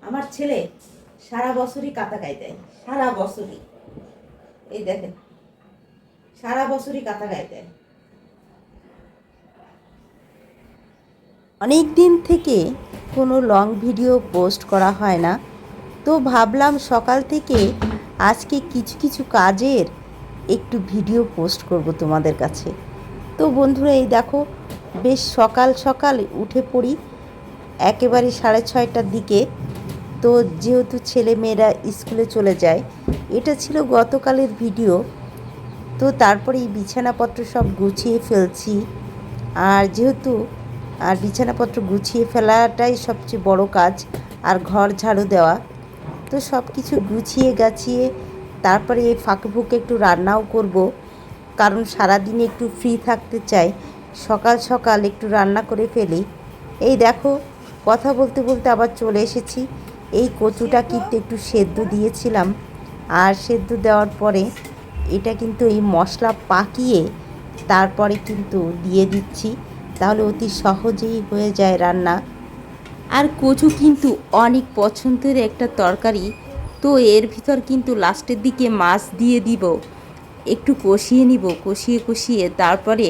আমার ছেলে সারা বছরই কাঁথা গায়ে দেয়, সারা বছরই। এই দেখেন, সারা বছরই কাঁথা গায়ে দেয়। অনেক দিন থেকে কোনো লং ভিডিও পোস্ট করা হয় না, তো ভাবলাম সকাল থেকে আজকে কিছু কিছু কাজের একটু ভিডিও পোস্ট করব তোমাদের কাছে। তো বন্ধুরা, এই দেখো, বেশ সকাল সকাল উঠে পড়ি একেবারে 6:30টার দিকে। তো যেহেতু ছেলে মেয়েরা স্কুলে চলে যায়, এটা ছিল গতকালের ভিডিও। তো তারপরে এই বিছানাপত্র সব গুছিয়ে ফেলছি। আর যেহেতু বিছানাপত্র গুছিয়ে ফেলাটাই সবচেয়ে বড় কাজ, আর ঘর ঝাড়ু দেওয়া। তো সব কিছু গুছিয়ে গাছিয়ে তারপরে এই ফাঁকে ফুঁকে একটু রান্নাও করব, কারণ সারাদিনে একটু ফ্রি থাকতে চাই। সকাল সকাল একটু রান্না করে ফেলি। এই দেখো, কথা বলতে বলতে আবার চলে এসেছি। এই কচুটা কিন্তু একটু সেদ্ধ দিয়েছিলাম, আর সেদ্ধ দেওয়ার পরে এটা কিন্তু এই মশলা পাকিয়ে তারপরে কিন্তু দিয়ে দিচ্ছি, তাহলে অতি সহজেই হয়ে যায় রান্না। আর কচু কিন্তু অনেক পছন্দের একটা তরকারি। তো এর ভিতর কিন্তু লাস্টের দিকে মাছ দিয়ে দিব, একটু কষিয়ে নিব, কষিয়ে কষিয়ে তারপরে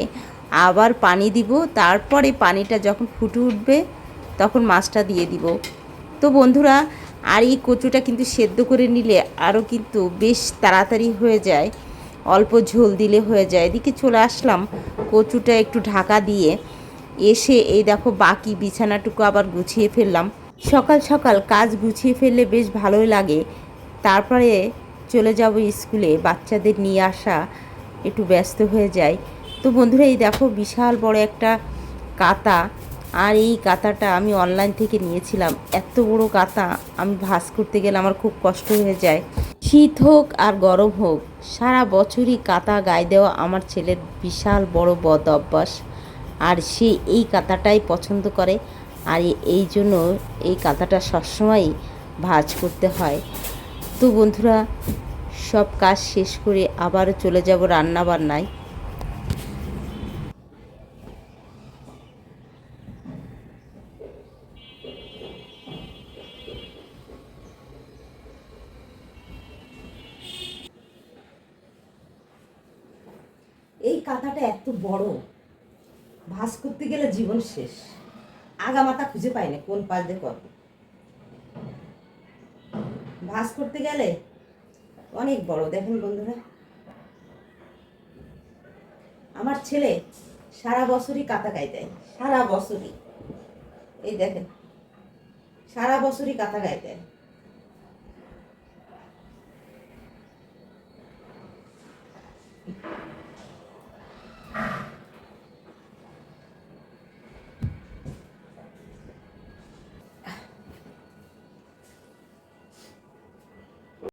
আবার পানি দিব। তারপরে পানিটা যখন ফুটে উঠবে তখন মাছটা দিয়ে দিব। তো বন্ধুরা, আর এই কচুটা কিন্তু সেদ্ধ করে নিলে আরও কিন্তু বেশ তাড়াতাড়ি হয়ে যায়, অল্প ঝোল দিলে হয়ে যায়। এদিকে চলে আসলাম কচুটা একটু ঢাকা দিয়ে, এসে এই দেখো বাকি বিছানাটুকু আবার গুছিয়ে ফেললাম। সকাল সকাল কাজ গুছিয়ে ফেললে বেশ ভালোই লাগে। তারপরে চলে যাব স্কুলে, বাচ্চাদের নিয়ে আসা একটু ব্যস্ত হয়ে যায়। তো বন্ধুরা, এই দেখো বিশাল বড় একটা কাঁথা, আর এই কাঁথাটা আমি অনলাইন থেকে নিয়েছিলাম। এত বড় কাঁথা আমি ভাঁজ করতে গেলে আমার খুব কষ্ট হয়ে যায়। শীত হোক আর গরম হোক, সারা বছরই কাঁথা গায়ে দেওয়া আমার ছেলের বিশাল বড় বদ অভ্যাস। আর সে এই কাঁথাটাই পছন্দ করে, আর এই জন্য এই কাঁথাটা সবসময়ই ভাঁজ করতে হয়। তো বন্ধুরা, সব কাজ শেষ করে আবারও চলে যাব রান্না বান্নায়। এই কাঁথাটা এত বড়, ভাঁজ করতে গেলে জীবন শেষ, আগা মাথা খুঁজে পাই না কোন পাশ দিয়ে করব। ভাঁজ করতে গেলে অনেক বড়। দেখেন বন্ধুরা, আমার ছেলে সারা বছরই কাঁথা গায়ে দেয়, সারা বছরই। এই দেখেন, সারা বছরই কাঁথা গায়ে দেয়।